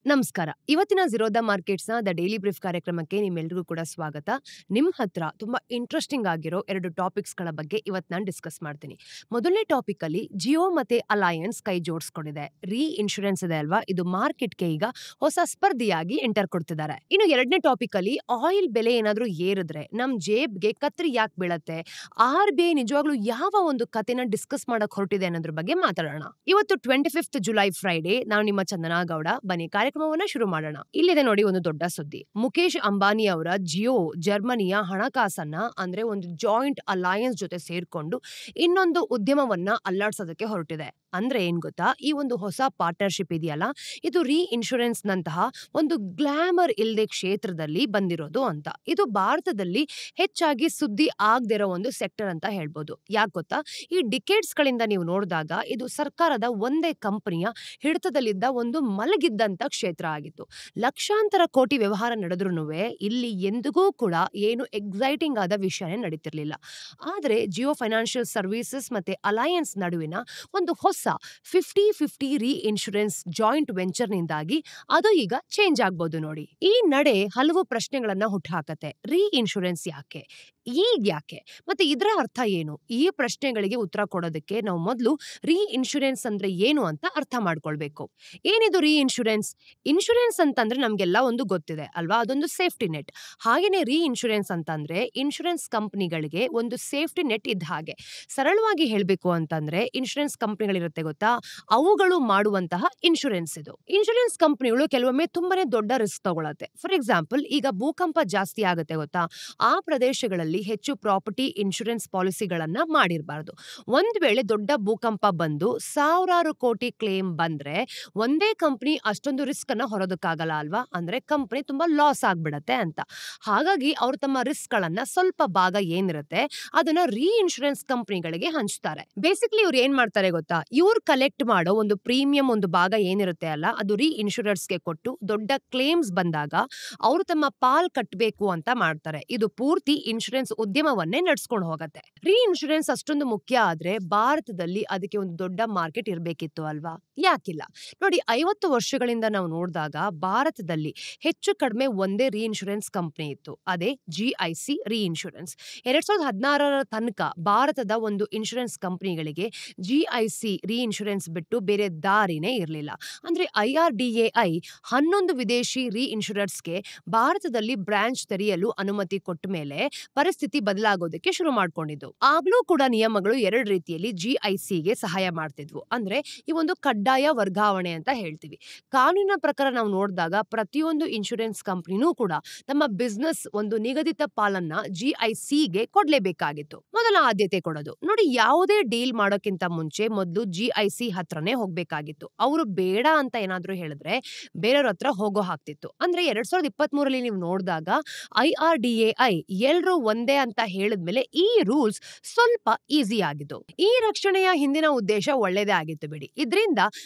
ನಮಸ್ಕಾರ. ಇವತ್ತಿನ ಝೀರೋದ ಮಾರ್ಕೆಟ್ಸ್‌ನ the daily brief ಕಾರ್ಯಕ್ರಮಕ್ಕೆ ನಿಮ್ಮೆಲ್ರಿಗೂ ಕೂಡ ಸ್ವಾಗತ. ನಿಮ್ ಹತ್ರ ತುಂಬಾ ಇಂಟ್ರೆಸ್ಟಿಂಗ್ ಆಗಿರೋ 2 ಟಾಪಿಕ್ಸ್‌ಗಳ ಬಗ್ಗೆ ಇವತ್ತು ನಾನು ಡಿಸ್ಕಸ್ ಮಾಡ್ತೀನಿ. ಮೊದಲನೇ ಟಾಪಿಕ್ ಅಲ್ಲಿ ಜಿಯೋ ಮತ್ತೆ ಅಲಯನ್ಸ್ ಕೈ ಜೋಡಿಸ್ಕೊಂಡಿದೆ. ಇನ್ಶೂರೆನ್ಸ್ ಇದೆ ಅಲ್ವಾ, ಇದು ಮಾರ್ಕೆಟ್‌ಗೆ ಈಗ ಹೊಸ ಸ್ಪರ್ಧಿಯಾಗಿ ಎಂಟರ್ ಕೊಡ್ತಿದ್ದಾರೆ. ಇನ್ನು ಎರಡನೇ ಟಾಪಿಕ್ ಅಲ್ಲಿ ಆಯಿಲ್ ಬೆಲೆ ಏನಾದ್ರೂ ಏರಿದ್ರೆ ನಮ್ ಜೇಬ್ಗೆ ಕತ್ರಿ ಯಾಕೆ ಬೀಳತ್ತೆ, RBI ನಿಜವಾಗ್ಲೂ ಯಾವ ಒಂದು ಕಥೆನ ಡಿಸ್ಕಸ್ ಮಾಡಕ್ ಹೊರಟಿದೆ ಅನ್ನೋದ್ರ ಬಗ್ಗೆ ಮಾತಾಡೋಣ. ಇವತ್ತು 25th ಜುಲೈ ಫ್ರೈಡೆ. ನಾನು ನಿಮ್ಮ ಚಂದನಾ ಗೌಡ. ಬನ್ನಿ ಕಾರ್ಯಕ್ರಮವನ್ನ ಶುರು ಮಾಡೋಣ. ಇಲ್ಲಿದೆ ನೋಡಿ ಒಂದು ದೊಡ್ಡ ಸುದ್ದಿ. ಮುಖೇಶ್ ಅಂಬಾನಿ ಅವರ ಜಿಯೋ ಜರ್ಮನಿಯ ಹಣಕಾಸನ್ನ ಅಂದ್ರೆ ಒಂದು ಜಾಯಿಂಟ್ ಅಲಯನ್ಸ್ ಜೊತೆ ಸೇರ್ಕೊಂಡು ಇನ್ನೊಂದು ಉದ್ಯಮವನ್ನ ಅಲ್ಲಾಡ್ಸೋದಕ್ಕೆ ಹೊರಟಿದೆ. ಅಂದ್ರೆ ಏನ್ ಗೊತ್ತಾ, ಈ ಒಂದು ಹೊಸ ಪಾರ್ಟ್ನರ್ಶಿಪ್ ಇದೆಯಲ್ಲ, ಇದು ಇನ್ಶೂರೆನ್ಸ್ ನಂತಹ ಒಂದು ಗ್ಲಾಮರ್ ಇಲ್ಲದೆ ಕ್ಷೇತ್ರದಲ್ಲಿ ಬಂದಿರೋದು ಅಂತ. ಇದು ಭಾರತದಲ್ಲಿ ಹೆಚ್ಚಾಗಿ ಸುದ್ದಿ ಆಗದಿರೋ ಒಂದು ಸೆಕ್ಟರ್ ಅಂತ ಹೇಳ್ಬೋದು. ಯಾಕೆ ಗೊತ್ತಾ, ಈ ಡಿಕೇಡ್ಸ್ ಗಳಿಂದ ನೀವು ನೋಡಿದಾಗ ಇದು ಸರ್ಕಾರದ ಒಂದೇ ಕಂಪನಿಯ ಹಿಡಿತದಲ್ಲಿದ್ದ ಒಂದು ಮಲಗಿದ್ದಂತ ಕ್ಷೇತ್ರ ಆಗಿತ್ತು. ಲಕ್ಷಾಂತರ ಕೋಟಿ ವ್ಯವಹಾರ ನಡೆದ್ರೂನುವೆ ಇಲ್ಲಿ ಎಂದಿಗೂ ಕೂಡ ಏನು ಎಕ್ಸೈಟಿಂಗ್ ಆದ ವಿಷಯನೇ ನಡೀತಿರ್ಲಿಲ್ಲ. ಆದ್ರೆ ಜಿಯೋ ಫೈನಾನ್ಷಿಯಲ್ ಸರ್ವಿಸಸ್ ಮತ್ತೆ ಅಲಯನ್ಸ್ ನಡುವಿನ ಒಂದು ಹೊಸ 50-50 ಇನ್ಶೂರೆನ್ಸ್ ಜಾಯಿಂಟ್ ವೆಂಚರ್ ನಿಂದಾಗಿ ಅದು ಈಗ ಚೇಂಜ್ ಆಗ್ಬೋದು ನೋಡಿ. ಈ ನಡೆ ಹಲವು ಪ್ರಶ್ನೆಗಳನ್ನ ಹುಟ್ಟುಹಾಕತ್ತೆ. ಇನ್ಶೂರೆನ್ಸ್ ಯಾಕೆ, ಈಗ ಯಾಕೆ, ಮತ್ತೆ ಇದರ ಅರ್ಥ ಏನು? ಈ ಪ್ರಶ್ನೆಗಳಿಗೆ ಉತ್ತರ ಕೊಡೋದಕ್ಕೆ ನಾವು ಮೊದಲು ಇನ್ಶೂರೆನ್ಸ್ ಅಂದ್ರೆ ಏನು ಅಂತ ಅರ್ಥ ಮಾಡ್ಕೊಳ್ಬೇಕು. ಏನಿದು ಇನ್ಶೂರೆನ್ಸ್? ಇನ್ಶೂರೆನ್ಸ್ ಅಂತಂದ್ರೆ ನಮ್ಗೆಲ್ಲ ಒಂದು ಗೊತ್ತಿದೆ ಅಲ್ವಾ, ಅದೊಂದು ಸೇಫ್ಟಿ ನೆಟ್. ಹಾಗೇನೆ ಇನ್ಶೂರೆನ್ಸ್ ಅಂತಂದ್ರೆ ಇನ್ಶೂರೆನ್ಸ್ ಕಂಪನಿಗಳಿಗೆ ಒಂದು ಸೇಫ್ಟಿ ನೆಟ್ ಇದ್ದ ಹಾಗೆ. ಸರಳವಾಗಿ ಹೇಳ್ಬೇಕು ಅಂತಂದ್ರೆ ಇನ್ಶೂರೆನ್ಸ್ ಕಂಪನಿಗಳಿರುತ್ತೆ ಗೊತ್ತಾ, ಅವುಗಳು ಮಾಡುವಂತಹ ಇನ್ಶೂರೆನ್ಸ್ ಇದು. ಇನ್ಶೂರೆನ್ಸ್ ಕಂಪನಿಗಳು ಕೆಲವೊಮ್ಮೆ ತುಂಬಾನೇ ದೊಡ್ಡ ರಿಸ್ಕ್ ತಗೊಳತ್ತೆ. ಫಾರ್ ಎಕ್ಸಾಂಪಲ್, ಈಗ ಭೂಕಂಪ ಜಾಸ್ತಿ ಆಗುತ್ತೆ ಗೊತ್ತಾ, ಆ ಪ್ರದೇಶಗಳಲ್ಲಿ ಹೆಚ್ಚು ಪ್ರಾಪರ್ಟಿ ಇನ್ಶೂರೆನ್ಸ್ ಪಾಲಿಸಿಗಳನ್ನ ಮಾಡಿರಬಾರ್ದು. ಒಂದ್ ವೇಳೆ ದೊಡ್ಡ ಭೂಕಂಪ ಬಂದು ಸಾವಿರಾರು ಕೋಟಿ ಕ್ಲೇಮ್ ಬಂದ್ರೆ ಒಂದೇ ಕಂಪನಿ ಅಷ್ಟೊಂದು ರಿಸ್ಕ್ ಅನ್ನ ಹೊರೋದಕ್ಕಾಗಲ್ಲ ಅಲ್ವಾ, ಅಂದ್ರೆ ಕಂಪನಿ ತುಂಬಾ ಲಾಸ್ ಆಗ್ಬಿಡತ್ತೆ ಅಂತ. ಹಾಗಾಗಿ ಅವರು ತಮ್ಮ ರಿಸ್ಕ್ ಗಳನ್ನ ಸ್ವಲ್ಪ ಭಾಗ ಏನಿರುತ್ತೆ ಅದನ್ನ ಇನ್ಶೂರೆನ್ಸ್ ಕಂಪನಿಗಳಿಗೆ ಹಂಚ್ತಾರೆ. ಬೇಸಿಕಲಿ ಇವ್ರು ಏನ್ ಮಾಡ್ತಾರೆ ಗೊತ್ತಾ, ಇವ್ರು ಕಲೆಕ್ಟ್ ಮಾಡೋ ಒಂದು ಪ್ರೀಮಿಯಂ ಒಂದು ಭಾಗ ಏನಿರುತ್ತೆ ಅಲ್ಲ, ಅದು ಇನ್ಶೂರರ್ಸ್ಗೆ ಕೊಟ್ಟು ದೊಡ್ಡ ಕ್ಲೇಮ್ಸ್ ಬಂದಾಗ ಅವರು ತಮ್ಮ ಪಾಲ್ ಕಟ್ಟಬೇಕು ಅಂತ ಮಾಡ್ತಾರೆ. ಇದು ಪೂರ್ತಿ ಇನ್ಶೂರೆನ್ಸ್ ಉದ್ಯಮವನ್ನೇ ನಡ್ಸ್ಕೊಂಡು ಹೋಗತ್ತೆ. ಇನ್ಶೂರೆನ್ಸ್ ಅಷ್ಟೊಂದು ಮುಖ್ಯ ಆದ್ರೆ ಭಾರತದಲ್ಲಿ ಅದಕ್ಕೆ ಒಂದು ದೊಡ್ಡ ಮಾರ್ಕೆಟ್ ಇರ್ಬೇಕಿತ್ತು ಅಲ್ವಾ, ಯಾಕಿಲ್ಲ ನೋಡಿ. 50 ವರ್ಷಗಳಿಂದ ನಾವು ನೋಡಿದಾಗ ಭಾರತದಲ್ಲಿ ಹೆಚ್ಚು ಕಡಿಮೆ ಒಂದೇ ಇನ್ಶೂರೆನ್ಸ್ ಕಂಪನಿ ಇತ್ತು, ಅದೇ GIC ಇನ್ಶೂರೆನ್ಸ್. 2016 ತನಕ ಭಾರತದ ಒಂದು ಇನ್ಶೂರೆನ್ಸ್ ಕಂಪನಿಗಳಿಗೆ GIC ಇನ್ಶೂರೆನ್ಸ್ ಬಿಟ್ಟು ಬೇರೆ ದಾರಿನೇ ಇರಲಿಲ್ಲ. ಅಂದ್ರೆ IRDAI 11 ವಿದೇಶಿ ಇನ್ಶೂರರ್ಸ್ಗೆ ಭಾರತದಲ್ಲಿ ಬ್ರಾಂಚ್ ತೆರೆಯಲು ಅನುಮತಿ ಕೊಟ್ಟ ಮೇಲೆ ಪರಿಸ್ಥಿತಿ ಬದಲಾಗೋದಕ್ಕೆ ಶುರು ಮಾಡ್ಕೊಂಡಿದ್ದು. ಆಗ್ಲೂ ಕೂಡ ನಿಯಮಗಳು 2 ರೀತಿಯಲ್ಲಿ GICಗೆ ಸಹಾಯ ಮಾಡ್ತಿದ್ವು. ಅಂದ್ರೆ ಈ ಒಂದು ಕಡ್ಡಾಯ ವರ್ಗಾವಣೆ ಅಂತ ಹೇಳ್ತೀವಿ. ಕಾನೂನಿನ ಪ್ರಕಾರ ನಾವು ನೋಡಿದಾಗ ಪ್ರತಿಯೊಂದು ಇನ್ಶೂರೆನ್ಸ್ ಕಂಪನಿನೂ ಕೂಡ ತಮ್ಮ ಬಿಸ್ನೆಸ್ ಒಂದು ನಿಗದಿತ ಪಾಲನ್ನ GICಗೆ ಕೊಡ್ಲೇಬೇಕಾಗಿತ್ತು. ಮೊದಲ ಆದ್ಯತೆ ಕೊಡೋದು ನೋಡಿ. ಯಾವುದೇ ಡೀಲ್ ಮಾಡೋಕ್ಕಿಂತ ಮುಂಚೆ ಮೊದಲು GIC ಹತ್ರನೇ ಹೋಗ್ಬೇಕಾಗಿತ್ತು. ಅವರು ಬೇಡ ಅಂತ ಏನಾದ್ರೂ ಹೇಳಿದ್ರೆ ಬೇರೆಯವ್ರ ಹತ್ರ ಹೋಗೋ ಹಾಕ್ತಿತ್ತು. ಅಂದ್ರೆ 2023 ನೀವು ನೋಡಿದಾಗ IRDAI ಎಲ್ರೂ ಒಂದೇ ಅಂತ ಹೇಳಿದ್ಮೇಲೆ ಈ ರೂಲ್ಸ್ ಸ್ವಲ್ಪ ಈಸಿ ಆಗಿತ್ತು. ಈ ರಕ್ಷಣೆಯ ಹಿಂದಿನ ಉದ್ದೇಶ ಒಳ್ಳೇದೇ ಆಗಿತ್ತು ಬಿಡಿ. ಇದರಿಂದ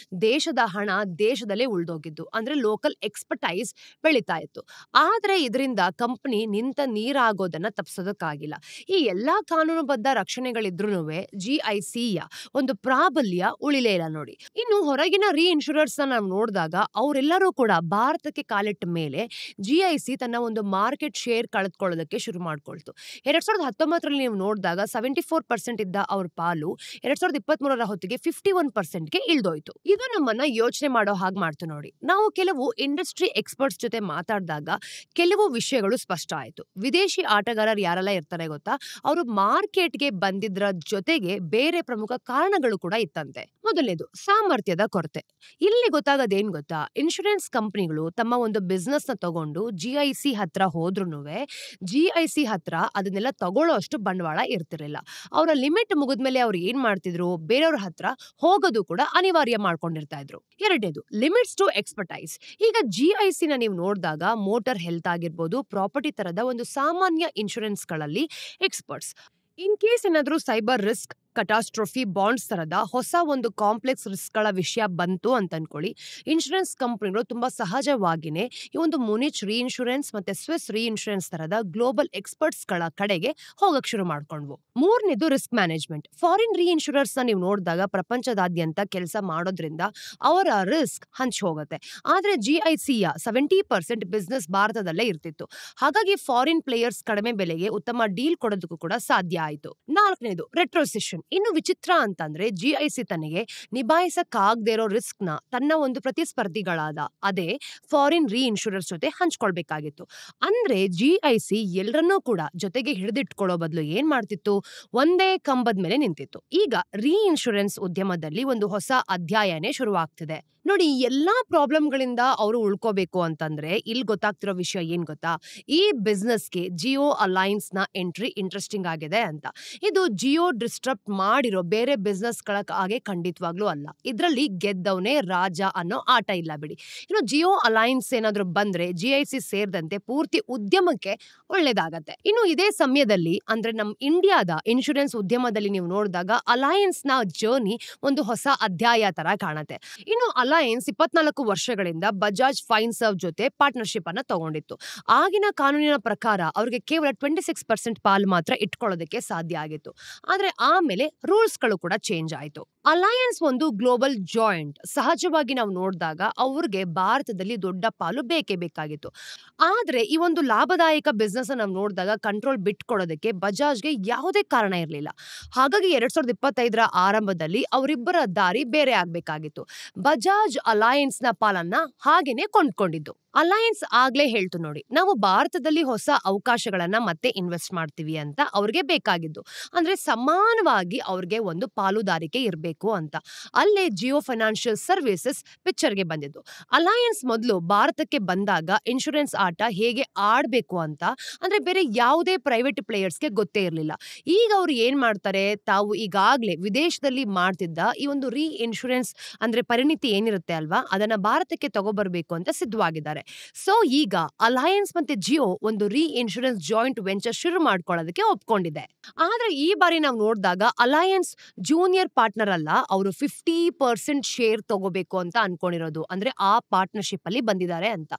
ದೇಶದ ಹಣ ದೇಶದಲ್ಲೇ ಉಳ್ದೋಗಿದ್ದು, ಅಂದ್ರೆ ಲೋಕಲ್ ಎಕ್ಸ್ಪರ್ಟೈಸ್ ಬೆಳೀತಾ ಇತ್ತು. ಆದ್ರೆ ಇದರಿಂದ ಕಂಪನಿ ನಿಂತ ನೀರಾಗೋದನ್ನ ತಪ್ಪಿಸೋದಕ್ಕಾಗಿಲ್ಲ. ಈ ಎಲ್ಲಾ ಕಾನೂನುಬದ್ಧ ರಕ್ಷಣೆಗಳಿದ್ರೂನುವೆ GICಯ ಒಂದು ಪ್ರಾಬಲ್ಯ ಉಳಿಲೇ ಇಲ್ಲ ನೋಡಿ. ಇನ್ನು ಹೊರಗಿನ ಇನ್ಶೂರರ್ಸ್ ನಾವು ನೋಡಿದಾಗ ಅವರೆಲ್ಲರೂ ಕೂಡ ಭಾರತಕ್ಕೆ ಕಾಲಿಟ್ಟ ಮೇಲೆ GIC ತನ್ನ ಒಂದು ಮಾರ್ಕೆಟ್ ಶೇರ್ ಕಳೆದುಕೊಳ್ಳೋದಕ್ಕೆ ಶುರು ಮಾಡ್ಕೊಳ್ತು. 2019 ನೀವು ನೋಡಿದಾಗ 74% ಇದ್ದ ಅವ್ರ ಪಾಲು 2023 ಹೊತ್ತಿಗೆ 51%ಗೆ ಇಳ್ದೋಯ್ತು. ಇದು ನಮ್ಮನ್ನ ಯೋಚನೆ ಮಾಡೋ ಹಾಗೆ ಮಾಡ್ತು ನೋಡಿ. ನಾವು ಕೆಲವು ಇಂಡಸ್ಟ್ರಿ ಎಕ್ಸ್ಪರ್ಟ್ಸ್ ಜೊತೆ ಮಾತಾಡಿದಾಗ ಕೆಲವು ವಿಷಯಗಳು ಸ್ಪಷ್ಟ ಆಯ್ತು. ವಿದೇಶಿ ಆಟಗಾರರು ಯಾರೆಲ್ಲ ಇರ್ತಾರೆ ಗೊತ್ತಾ, ಅವರು ಮಾರ್ಕೆಟ್ಗೆ ಬಂದಿದ್ರ ಜೊತೆಗೆ ಬೇರೆ ಪ್ರಮುಖ ಕಾರಣಗಳು ಕೂಡ ಇತ್ತಂತೆ. ಮೊದಲನೇದು ಸಾಮರ್ಥ್ಯದ ಕೊರತೆ. ಇಲ್ಲಿ ಗೊತ್ತಾಗದೇನ್ ಗೊತ್ತಾ, ಇನ್ಶೂರೆನ್ಸ್ ಕಂಪನಿಗಳು ತಮ್ಮ ಒಂದು ಬಿಸ್ನೆಸ್ ನ ತಗೊಂಡು GIC ಹತ್ರ ಹೋದ್ರೂನುವೆ GIC ಹತ್ರ ಅದನ್ನೆಲ್ಲ ತಗೊಳ್ಳೋ ಅಷ್ಟು ಬಂಡವಾಳ ಇರ್ತಿರ್ಲಿಲ್ಲ. ಅವರ ಲಿಮಿಟ್ ಮುಗಿದ್ಮೇಲೆ ಅವ್ರು ಏನ್ ಮಾಡ್ತಿದ್ರು, ಬೇರೆಯವ್ರ ಹತ್ರ ಹೋಗೋದು ಕೂಡ ಅನಿವಾರ್ಯ ಮಾಡ್ಕೊಂಡಿರ್ತಾ ಇದ್ರು. ಎರಡನೇದು ಲಿಮಿಟ್ಸ್ ಟು ಎಕ್ಸ್ಪರ್ಟೈಸ್. ಈಗ GIC ನ ನೀವು ನೋಡಿದಾಗ ಮೋಟಾರ್ ಹೆಲ್ತ್ ಆಗಿರ್ಬೋದು, ಪ್ರಾಪರ್ಟಿ ತರದ ಒಂದು ಸಾಮಾನ್ಯ ಇನ್ಶೂರೆನ್ಸ್ ಗಳಲ್ಲಿ ಎಕ್ಸ್ಪರ್ಟ್ಸ್. ಇನ್ ಕೇಸ್ ಏನಾದ್ರೂ ಸೈಬರ್ ರಿಸ್ಕ್ ಕಟಾಸ್ಟ್ರೋಫಿ ಬಾಂಡ್ಸ್ ತರದ ಹೊಸ ಒಂದು ಕಾಂಪ್ಲೆಕ್ಸ್ ರಿಸ್ಕ್ ಗಳ ವಿಷಯ ಬಂತು ಅಂತ ಅನ್ಕೊಳ್ಳಿ, ಇನ್ಶೂರೆನ್ಸ್ ಕಂಪನಿಗಳು ತುಂಬಾ ಸಹಜವಾಗಿನೇ ಈ ಒಂದು ಮುನಿಚ್ ರೀಇನ್ಶೂರೆನ್ಸ್ ಮತ್ತೆ ಸ್ವಿಸ್ ರೀಇನ್ಶೂರೆನ್ಸ್ ತರದ ಗ್ಲೋಬಲ್ ಎಕ್ಸ್ಪರ್ಟ್ಸ್ ಗಳ ಕಡೆಗೆ ಹೋಗಕ್ ಶುರು ಮಾಡ್ಕೊಂಡ್ವು. ಮೂರನೇದು ರಿಸ್ಕ್ ಮ್ಯಾನೇಜ್ಮೆಂಟ್. ಫಾರಿನ್ ರೀಇನ್ಶೂರರ್ಸ್ ನ ನೀವು ನೋಡಿದಾಗ ಪ್ರಪಂಚದಾದ್ಯಂತ ಕೆಲಸ ಮಾಡೋದ್ರಿಂದ ಅವರ ರಿಸ್ಕ್ ಹಂಚ್ ಹೋಗುತ್ತೆ. ಆದ್ರೆ GICಯ 70% ಬಿಸ್ನೆಸ್ ಭಾರತದಲ್ಲೇ ಇರ್ತಿತ್ತು. ಹಾಗಾಗಿ ಫಾರಿನ್ ಪ್ಲೇಯರ್ಸ್ ಕಡಿಮೆ ಬೆಲೆಗೆ ಉತ್ತಮ ಡೀಲ್ ಕೊಡೋದಕ್ಕೂ ಕೂಡ ಸಾಧ್ಯ ಆಯಿತು. ನಾಲ್ಕನೇದು ರೆಟ್ರೋಸಿಷನ್. ಇನ್ನು ವಿಚಿತ್ರ ಅಂತಂದ್ರೆ GIC ತನಗೆ ನಿಭಾಯಿಸಕ್ಕಾಗದೇ ಇರೋ ರಿಸ್ಕ್ ನ ತನ್ನ ಒಂದು ಪ್ರತಿಸ್ಪರ್ಧಿಗಳಾದ ಅದೇ ಫಾರಿನ್ ರೀಇನ್ಶೂರರ್ಸ್ ಜೊತೆ ಹಂಚ್ಕೊಳ್ಬೇಕಾಗಿತ್ತು. ಅಂದ್ರೆ GIC ಎಲ್ಲರನ್ನೂ ಕೂಡ ಜೊತೆಗೆ ಹಿಡಿದಿಟ್ಕೊಳ್ಳೋ ಬದಲು ಏನ್ ಮಾಡ್ತಿತ್ತು, ಒಂದೇ ಕಂಬದ ಮೇಲೆ ನಿಂತಿತ್ತು. ಈಗ ರೀಇನ್ಶೂರೆನ್ಸ್ ಉದ್ಯಮದಲ್ಲಿ ಒಂದು ಹೊಸ ಅಧ್ಯಾಯನೇ ಶುರುವಾಗ್ತಿದೆ. ನೋಡಿ, ಎಲ್ಲಾ ಪ್ರಾಬ್ಲಮ್ಗಳಿಂದ ಅವರು ಉಳ್ಕೋಬೇಕು ಅಂತಂದ್ರೆ ಇಲ್ಲಿ ಗೊತ್ತಾಗ್ತಿರೋ ವಿಷಯ ಏನ್ ಗೊತ್ತಾ, ಈ ಬಿಸ್ನೆಸ್ಗೆ ಜಿಯೋ ಅಲೈನ್ಸ್ ನ ಎಂಟ್ರಿ ಇಂಟ್ರೆಸ್ಟಿಂಗ್ ಆಗಿದೆ ಅಂತ. ಇದು ಜಿಯೋ ಡಿಸ್ಟ್ರಪ್ಟ್ ಮಾಡಿರೋ ಬೇರೆ ಬಿಸ್ನೆಸ್ ಗಳ ಹಾಗೆ ಖಂಡಿತವಾಗ್ಲೂ ಅಲ್ಲ. ಇದ್ರಲ್ಲಿ ಗೆದ್ದವನೇ ರಾಜ ಅನ್ನೋ ಆಟ ಇಲ್ಲ ಬಿಡಿ. ಇನ್ನು ಜಿಯೋ ಅಲೈನ್ಸ್ ಏನಾದ್ರು ಬಂದ್ರೆ GIC ಸೇರಿದಂತೆ ಪೂರ್ತಿ ಉದ್ಯಮಕ್ಕೆ ಒಳ್ಳೇದಾಗತ್ತೆ. ಇನ್ನು ಇದೇ ಸಮಯದಲ್ಲಿ ಅಂದ್ರೆ ನಮ್ ಇಂಡಿಯಾದ ಇನ್ಶೂರೆನ್ಸ್ ಉದ್ಯಮದಲ್ಲಿ ನೀವು ನೋಡಿದಾಗ ಅಲೈನ್ಸ್ ನ ಜರ್ನಿ ಒಂದು ಹೊಸ ಅಧ್ಯಾಯ ತರ ಕಾಣುತ್ತೆ. ಇನ್ನು ಅಲೈನ್ಸ್ 24 ವರ್ಷಗಳಿಂದ ಬಜಾಜ್ ಫೈನ್ಸರ್ವ್ ಜೊತೆ ಪಾರ್ಟ್ನರ್ಶಿಪ್ ಅನ್ನ ತಗೊಂಡಿತ್ತು. ಆಗಿನ ಕಾನೂನಿನ ಪ್ರಕಾರ ಅವ್ರಿಗೆ ಕೇವಲ 26% ಪಾಲು ಮಾತ್ರ ಇಟ್ಕೊಳ್ಳೋದಕ್ಕೆ ಸಾಧ್ಯ ಆಗಿತ್ತು. ಆದ್ರೆ ಆಮೇಲೆ ರೂಲ್ಸ್ ಗಳು ಕೂಡ ಚೇಂಜ್ ಆಯ್ತು. ಅಲೈನ್ಸ್ ಒಂದು ಗ್ಲೋಬಲ್ ಜಾಯಿಂಟ್. ಸಹಜವಾಗಿ ನಾವು ನೋಡಿದಾಗ ಅವ್ರಿಗೆ ಭಾರತದಲ್ಲಿ ದೊಡ್ಡ ಪಾಲು ಬೇಕೇ ಬೇಕಾಗಿತ್ತು. ಆದ್ರೆ ಈ ಒಂದು ಲಾಭದಾಯಕ ಬಿಸ್ನೆಸ್ ನಾವು ನೋಡಿದಾಗ ಕಂಟ್ರೋಲ್ ಬಿಟ್ಕೊಡೋದಕ್ಕೆ ಬಜಾಜ್ಗೆ ಯಾವುದೇ ಕಾರಣ ಇರಲಿಲ್ಲ. ಹಾಗಾಗಿ 2025ರ ಆರಂಭದಲ್ಲಿ ಅವರಿಬ್ಬರ ದಾರಿ ಬೇರೆ ಆಗ್ಬೇಕಾಗಿತ್ತು. ಬಜಾಜ್ ಅಲೈನ್ಸ್ ನ ಪಾಲನ್ನ ಹಾಗೇನೆ ಕೊಂಡ್ಕೊಂಡಿದ್ದು. ಅಲೈನ್ಸ್ ಆಗ್ಲೇ ಹೇಳ್ತು ನೋಡಿ, ನಾವು ಭಾರತದಲ್ಲಿ ಹೊಸ ಅವಕಾಶಗಳನ್ನ ಮತ್ತೆ ಇನ್ವೆಸ್ಟ್ ಮಾಡ್ತೀವಿ ಅಂತ ಅವ್ರಿಗೆ ಬೇಕಾಗಿದ್ದು. ಅಂದ್ರೆ ಸಮಾನವಾಗಿ ಅವ್ರಿಗೆ ಒಂದು ಪಾಲುದಾರಿಕೆ ಇರಬೇಕು ಅಂತ. ಅಲ್ಲೇ ಜಿಯೋ ಫೈನಾನ್ಷಿಯಲ್ ಸರ್ವಿಸಸ್ ಪಿಕ್ಚರ್ಗೆ ಬಂದಿದ್ದು. ಅಲೈನ್ಸ್ ಮೊದಲು ಭಾರತಕ್ಕೆ ಬಂದಾಗ ಇನ್ಶೂರೆನ್ಸ್ ಆಟ ಹೇಗೆ ಆಡ್ಬೇಕು ಅಂತ ಅಂದ್ರೆ ಬೇರೆ ಯಾವುದೇ ಪ್ರೈವೇಟ್ ಪ್ಲೇಯರ್ಸ್ಗೆ ಗೊತ್ತೇ ಇರಲಿಲ್ಲ. ಈಗ ಅವ್ರು ಏನ್ ಮಾಡ್ತಾರೆ, ತಾವು ಈಗಾಗ್ಲೇ ವಿದೇಶದಲ್ಲಿ ಮಾಡ್ತಿದ್ದ ಈ ಒಂದು ರೀ ಇನ್ಶೂರೆನ್ಸ್ ಅಂದ್ರೆ ಪರಿಣಿತಿ ಏನಿರುತ್ತೆ ಅಲ್ವಾ, ಅದನ್ನ ಭಾರತಕ್ಕೆ ತಗೋಬರ್ಬೇಕು ಅಂತ ಸಿದ್ಧವಾಗಿದ್ದಾರೆ. ಸೊ ಈಗ ಅಲೈನ್ಸ್ ಮತ್ತೆ ಜಿಯೋ ಒಂದು ರೀ ಇನ್ಶೂರೆನ್ಸ್ ಜಾಯಿಂಟ್ ವೆಂಚರ್ ಶುರು ಮಾಡ್ಕೊಳ್ಳೋದಕ್ಕೆ ಒಪ್ಕೊಂಡಿದೆ. ಆದ್ರೆ ಈ ಬಾರಿ ನಾವು ನೋಡಿದಾಗ ಅಲೈನ್ಸ್ ಜೂನಿಯರ್ ಪಾರ್ಟ್ನರ್ ಅಲ್ಲ, ಅವರು 50% ಶೇರ್ ತಗೋಬೇಕು ಅಂತ ಅನ್ಕೊಂಡಿರೋದು. ಅಂದ್ರೆ ಆ ಪಾರ್ಟ್ನರ್ಶಿಪ್ ಅಲ್ಲಿ ಬಂದಿದ್ದಾರೆ ಅಂತ.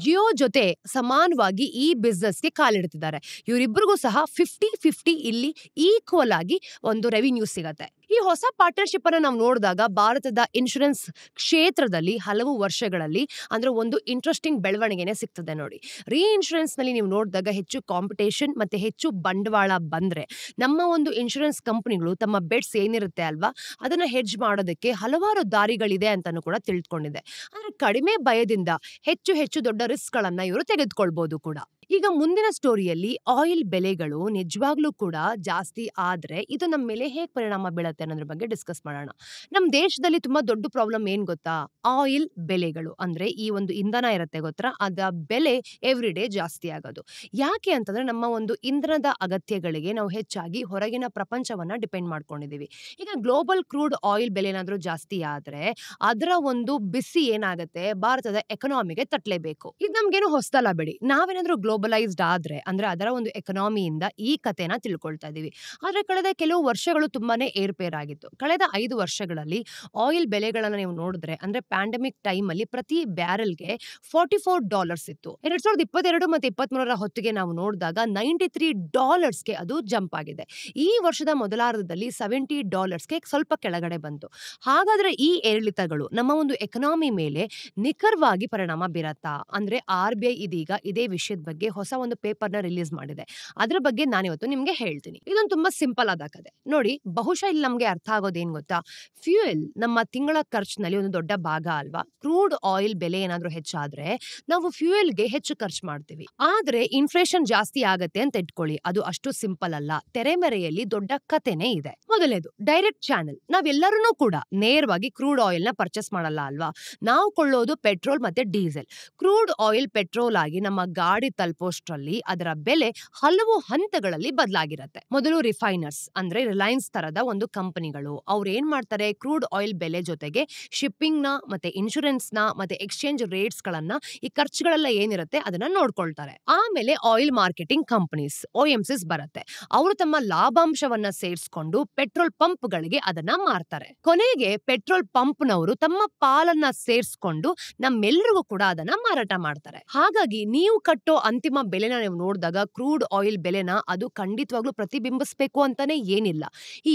ಜಿಯೋ ಜೊತೆ ಸಮಾನವಾಗಿ ಈ ಬಿಸ್ನೆಸ್ಗೆ ಕಾಲಿಡ್ತಿದ್ದಾರೆ. ಇವರಿಬ್ಬರಿಗೂ ಸಹ 50-50 ಇಲ್ಲಿ ಈಕ್ವಲ್ ಆಗಿ ಒಂದು ರೆವಿನ್ಯೂ ಸಿಗತ್ತೆ. ಈ ಹೊಸ ಪಾರ್ಟ್ನರ್ಶಿಪ್ ಅನ್ನು ನಾವು ನೋಡಿದಾಗ ಭಾರತದ ಇನ್ಶೂರೆನ್ಸ್ ಕ್ಷೇತ್ರದಲ್ಲಿ ಹಲವು ವರ್ಷಗಳಲ್ಲಿ ಅಂದ್ರೆ ಒಂದು ಇಂಟ್ರೆಸ್ಟಿಂಗ್ ಬೆಳವಣಿಗೆನೆ ಸಿಗ್ತದೆ ನೋಡಿ. ರೀ ಇನ್ಶೂರೆನ್ಸ್ ನಲ್ಲಿ ನೀವು ನೋಡಿದಾಗ ಹೆಚ್ಚು ಕಾಂಪಿಟೇಷನ್ ಮತ್ತೆ ಹೆಚ್ಚು ಬಂಡವಾಳ ಬಂದ್ರೆ ನಮ್ಮ ಒಂದು ಇನ್ಶೂರೆನ್ಸ್ ಕಂಪನಿಗಳು ತಮ್ಮ ಬೆಟ್ಸ್ ಏನಿರುತ್ತೆ ಅಲ್ವಾ, ಅದನ್ನ ಹೆಡ್ಜ್ ಮಾಡೋದಕ್ಕೆ ಹಲವಾರು ದಾರಿಗಳಿದೆ ಅಂತಾನು ಕೂಡ ತಿಳ್ಕೊಂಡಿದೆ. ಅಂದ್ರೆ ಕಡಿಮೆ ಭಯದಿಂದ ಹೆಚ್ಚು ಹೆಚ್ಚು ದೊಡ್ಡ ರಿಸ್ಕ್ ಗಳನ್ನ ಇವರು ತೆಗೆದುಕೊಳ್ಬಹುದು ಕೂಡ. ಈಗ ಮುಂದಿನ ಸ್ಟೋರಿಯಲ್ಲಿ ಆಯಿಲ್ ಬೆಲೆಗಳು ನಿಜವಾಗ್ಲೂ ಕೂಡ ಜಾಸ್ತಿ ಆದ್ರೆ ಇದು ನಮ್ಮ ಮೇಲೆ ಹೇಗೆ ಪರಿಣಾಮ ಬೀಳುತ್ತೆ ಅನ್ನೋದ್ರ ಬಗ್ಗೆ ಡಿಸ್ಕಸ್ ಮಾಡೋಣ. ನಮ್ಮ ದೇಶದಲ್ಲಿ ತುಂಬಾ ದೊಡ್ಡ ಪ್ರಾಬ್ಲಮ್ ಏನ್ ಗೊತ್ತಾ, ಆಯಿಲ್ ಬೆಲೆಗಳು. ಅಂದ್ರೆ ಈ ಒಂದು ಇಂಧನ ಇರುತ್ತೆ ಗೊತ್ತಾ, ಅದ ಬೆಲೆ ಎವ್ರಿ ಡೇ ಜಾಸ್ತಿ ಆಗೋದು. ಯಾಕೆ ಅಂತಂದ್ರೆ ನಮ್ಮ ಒಂದು ಇಂಧನದ ಅಗತ್ಯಗಳಿಗೆ ನಾವು ಹೆಚ್ಚಾಗಿ ಹೊರಗಿನ ಪ್ರಪಂಚವನ್ನ ಡಿಪೆಂಡ್ ಮಾಡ್ಕೊಂಡಿದೀವಿ. ಈಗ ಗ್ಲೋಬಲ್ ಕ್ರೂಡ್ ಆಯಿಲ್ ಬೆಲೆ ಏನಾದ್ರೂ ಜಾಸ್ತಿ ಆದ್ರೆ ಅದರ ಒಂದು ಬಿಸಿ ಏನಾಗುತ್ತೆ, ಭಾರತದ ಎಕನಾಮಿಗೆ ತಟ್ಲೇಬೇಕು. ಇದು ನಮ್ಗೇನು ಹೊಸದಲ್ಲ ಬಿಡಿ. ನಾವೇನಾದ್ರೂ ಗ್ಲೋಬಲೈಸ್ಡ್ ಆದ್ರೆ ಅಂದ್ರೆ ಅದರ ಒಂದು ಎಕನಾಮಿಯಿಂದ ಈ ಕಥೆನ ತಿಳ್ಕೊಳ್ತಾ ಇದೀವಿ. ಆದ್ರೆ ಕಳೆದ ಕೆಲವು ವರ್ಷಗಳು ತುಂಬಾನೇ ಏರ್ಪೇರ್ ಆಗಿತ್ತು. ಕಳೆದ 5 ವರ್ಷಗಳಲ್ಲಿ ಆಯಿಲ್ ಬೆಲೆಗಳನ್ನ ನೀವು ನೋಡಿದ್ರೆ ಅಂದ್ರೆ ಪ್ಯಾಂಡಮಿಕ್ ಟೈಮ್ ಅಲ್ಲಿ ಪ್ರತಿ ಬ್ಯಾರೆಲ್ಗೆ $44 ಇತ್ತು. 2022 ಮತ್ತೆ 23ರ ಹೊತ್ತಿಗೆ ನಾವು ನೋಡಿದಾಗ $93ಗೆ ಅದು ಜಂಪ್ ಆಗಿದೆ. ಈ ವರ್ಷದ ಮೊದಲಾರ್ಧದಲ್ಲಿ $70ಗೆ ಸ್ವಲ್ಪ ಕೆಳಗಡೆ ಬಂತು. ಹಾಗಾದ್ರೆ ಈ ಏರಿಳಿತಗಳು ನಮ್ಮ ಒಂದು ಎಕನಾಮಿ ಮೇಲೆ ನಿಖರವಾಗಿ ಪರಿಣಾಮ ಬೀರತ್ತಾ ಅಂದ್ರೆ RBI ಇದೀಗ ಇದೇ ವಿಷಯದ ಬಗ್ಗೆ ಹೊಸ ಒಂದು ಪೇಪರ್ ನ ರಿಲೀಸ್ ಮಾಡಿದೆ. ಅದ್ರ ಬಗ್ಗೆ ನಾನಿವತ್ತು ನಿಮ್ಗೆ ಹೇಳ್ತೀನಿ. ಇದೊಂದು ತುಂಬಾ ಸಿಂಪಲ್ ಆದ ಕಥೆ ನೋಡಿ. ಬಹುಶಃ ಇಲ್ಲಿ ನಮ್ಗೆ ಅರ್ಥ ಆಗೋದೇನ್ ಗೊತ್ತಾ, ಫ್ಯೂಯಲ್ ನಮ್ಮ ತಿಂಗಳ ಖರ್ಚಿನಲ್ಲಿ ಒಂದು ದೊಡ್ಡ ಭಾಗ ಅಲ್ವಾ. ಕ್ರೂಡ್ ಆಯಿಲ್ ಬೆಲೆ ಏನಾದ್ರೂ ಹೆಚ್ಚಾದ್ರೆ ನಾವು ಫ್ಯೂಯಲ್ಗೆ ಹೆಚ್ಚು ಖರ್ಚು ಮಾಡ್ತೀವಿ. ಆದ್ರೆ ಇನ್ಫ್ಲೇಷನ್ ಜಾಸ್ತಿ ಆಗತ್ತೆ ಅಂತ ಇಟ್ಕೊಳ್ಳಿ, ಅದು ಅಷ್ಟು ಸಿಂಪಲ್ ಅಲ್ಲ. ತೆರೆಮರೆಯಲ್ಲಿ ದೊಡ್ಡ ಕಥೆನೇ ಇದೆ. ಮೊದಲನೇದು ಡೈರೆಕ್ಟ್ ಚಾನೆಲ್. ನಾವೆಲ್ಲರೂ ಕೂಡ ನೇರವಾಗಿ ಕ್ರೂಡ್ ಆಯಿಲ್ ನ ಪರ್ಚೇಸ್ ಮಾಡಲ್ಲ ಅಲ್ವಾ. ನಾವು ಕೊಳ್ಳೋದು ಪೆಟ್ರೋಲ್ ಮತ್ತೆ ಡೀಸೆಲ್. ಕ್ರೂಡ್ ಆಯಿಲ್ ಪೆಟ್ರೋಲ್ ಆಗಿ ನಮ್ಮ ಗಾಡಿ ತಲುಪೋದು ಪೋಸ್ಟ್ ಅಲ್ಲಿ ಅದರ ಬೆಲೆ ಹಲವು ಹಂತಗಳಲ್ಲಿ ಬದಲಾಗಿರುತ್ತೆ. ಮೊದಲು ರಿಫೈನರ್ಸ್ ಅಂದ್ರೆ ರಿಲಯನ್ಸ್ ತರದ ಒಂದು ಕಂಪನಿಗಳು ಅವ್ರು ಏನ್ ಮಾಡ್ತಾರೆ, ಕ್ರೂಡ್ ಆಯಿಲ್ ಬೆಲೆ ಜೊತೆಗೆ ಶಿಪ್ಪಿಂಗ್ ನ ಮತ್ತೆ ಇನ್ಶೂರೆನ್ಸ್ ನ ಮತ್ತೆ ಎಕ್ಸ್ಚೇಂಜ್ ರೇಟ್ಸ್ ಗಳನ್ನ, ಈ ಖರ್ಚುಗಳೆಲ್ಲ ಏನಿರುತ್ತೆ ಅದನ್ನ ನೋಡ್ಕೊಳ್ತಾರೆ. ಆಮೇಲೆ ಆಯಿಲ್ ಮಾರ್ಕೆಟಿಂಗ್ ಕಂಪನೀಸ್ OMCs ಬರುತ್ತೆ. ಅವರು ತಮ್ಮ ಲಾಭಾಂಶವನ್ನ ಸೇರಿಸ್ಕೊಂಡು ಪೆಟ್ರೋಲ್ ಪಂಪ್ ಗಳಿಗೆ ಅದನ್ನ ಮಾರ್ತಾರೆ. ಕೊನೆಗೆ ಪೆಟ್ರೋಲ್ ಪಂಪ್ ನವರು ತಮ್ಮ ಪಾಲನ್ನ ಸೇರಿಸ್ಕೊಂಡು ನಮ್ಮೆಲ್ಲರಿಗೂ ಕೂಡ ಅದನ್ನ ಮಾರಾಟ ಮಾಡ್ತಾರೆ. ಹಾಗಾಗಿ ನೀವು ಕಟ್ಟೋ ಅಂತಿಮ ಬೆಲೆನ ನೀವು ನೋಡಿದಾಗ ಕ್ರೂಡ್ ಆಯಿಲ್ ಬೆಲೆನ ಅದು ಖಂಡಿತವಾಗ್ಲೂ ಪ್ರತಿಬಿಂಬಿಸಬೇಕು ಅಂತಾನೆ ಏನಿಲ್ಲ.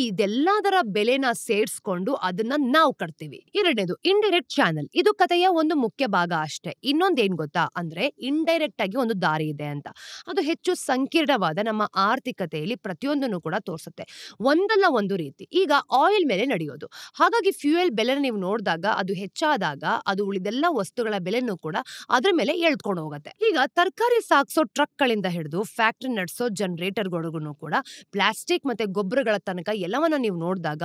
ಇದೆಲ್ಲದರ ಬೆಲೆನ ಸೇರಿಸ್ಕೊಂಡು ಅದನ್ನ ನಾವು ಕಟ್ತೀವಿ. ಎರಡನೇದು ಇಂಡೈರೆಕ್ಟ್ ಚಾನಲ್. ಇದು ಕಥೆಯ ಒಂದು ಮುಖ್ಯ ಭಾಗ ಅಷ್ಟೇ. ಇನ್ನೊಂದೇನ್ ಗೊತ್ತಾ ಅಂದ್ರೆ ಇಂಡೈರೆಕ್ಟ್ ಆಗಿ ಒಂದು ದಾರಿ ಇದೆ ಅಂತ. ಅದು ಹೆಚ್ಚು ಸಂಕೀರ್ಣವಾದ ನಮ್ಮ ಆರ್ಥಿಕತೆಯಲ್ಲಿ ಪ್ರತಿಯೊಂದನ್ನು ಕೂಡ ತೋರಿಸುತ್ತೆ. ಒಂದಲ್ಲ ಒಂದು ರೀತಿ ಈಗ ಆಯಿಲ್ ಮೇಲೆ ನಡೆಯೋದು. ಹಾಗಾಗಿ ಫ್ಯೂಯಲ್ ಬೆಲೆ ನೀವು ನೋಡಿದಾಗ ಅದು ಹೆಚ್ಚಾದಾಗ ಅದು ಉಳಿದೆಲ್ಲ ವಸ್ತುಗಳ ಬೆಲೆನೂ ಕೂಡ ಅದ್ರ ಮೇಲೆ ಎಳ್ಕೊಂಡು ಹೋಗುತ್ತೆ. ಈಗ ತರಕಾರಿ ಸಾಗಿಸೋ ಟ್ರಕ್ ಗಳಿಂದ ಹಿಡಿದು ಫ್ಯಾಕ್ಟರಿ ನಡೆಸೋ ಜನರೇಟರ್ಗಳಿಗೂ ಕೂಡ ಪ್ಲಾಸ್ಟಿಕ್ ಮತ್ತೆ ಗೊಬ್ಬರಗಳ ತನಕ ಎಲ್ಲವನ್ನ ನೀವು ನೋಡಿದಾಗ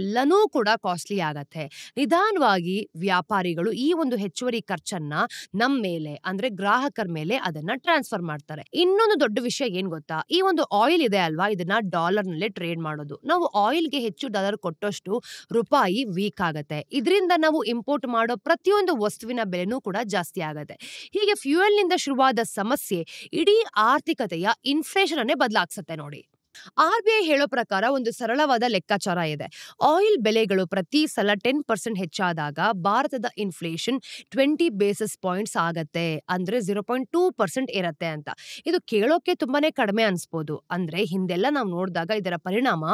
ಎಲ್ಲನೂ ಕೂಡ ಕಾಸ್ಟ್ಲಿ ಆಗತ್ತೆ. ನಿಧಾನವಾಗಿ ವ್ಯಾಪಾರಿಗಳು ಈ ಒಂದು ಹೆಚ್ಚುವರಿ ಖರ್ಚನ್ನ ನಮ್ಮ ಮೇಲೆ ಅಂದ್ರೆ ಗ್ರಾಹಕರ ಮೇಲೆ ಅದನ್ನ ಟ್ರಾನ್ಸ್ಫರ್ ಮಾಡ್ತಾರೆ. ಇನ್ನೊಂದು ದೊಡ್ಡ ವಿಷಯ ಏನ್ ಗೊತ್ತಾ, ಈ ಒಂದು ಆಯಿಲ್ ಇದೆ ಅಲ್ವಾ, ಇದನ್ನ ಡಾಲರ್ ನಲ್ಲೇ ಟ್ರೇಡ್ ಮಾಡೋದು. ನಾವು ಆಯಿಲ್ಗೆ ಹೆಚ್ಚು ಡಾಲರ್ ಕೊಟ್ಟಷ್ಟು ರೂಪಾಯಿ ವೀಕ್ ಆಗತ್ತೆ. ಇದರಿಂದ ನಾವು ಇಂಪೋರ್ಟ್ ಮಾಡೋ ಪ್ರತಿಯೊಂದು ವಸ್ತುವಿನ ಬೆಲೆನೂ ಕೂಡ ಜಾಸ್ತಿ ಆಗತ್ತೆ. ಹೀಗೆ ಫ್ಯೂಯಲ್ ನಿಂದ ಶುರುವಾದ ಸಮಸ್ಯೆ ಇಡೀ ಆರ್ಥಿಕತೆಯ ಇನ್ಫ್ಲೇಷನ್ ಅನ್ನೇ ಬದಲಾಗ್ಸತ್ತೆ ನೋಡಿ. RBI ಹೇಳೋ ಪ್ರಕಾರ ಒಂದು ಸರಳವಾದ ಲೆಕ್ಕಾಚಾರ ಇದೆ. ಆಯಿಲ್ ಬೆಲೆಗಳು ಪ್ರತಿ ಸಲ 10% ಹೆಚ್ಚಾದಾಗ ಭಾರತದ ಇನ್ಫ್ಲೇಷನ್ 20 ಬೇಸಿಸ್ ಪಾಯಿಂಟ್ಸ್ ಆಗತ್ತೆ. ಅಂದ್ರೆ 0.2% ಇರತ್ತೆ ಅಂತ. ಇದು ಕೇಳೋಕೆ ತುಂಬಾನೇ ಕಡಿಮೆ ಅನ್ಸ್ಬೋದು. ಅಂದ್ರೆ ಹಿಂದೆಲ್ಲ ನಾವು ನೋಡಿದಾಗ ಇದರ ಪರಿಣಾಮ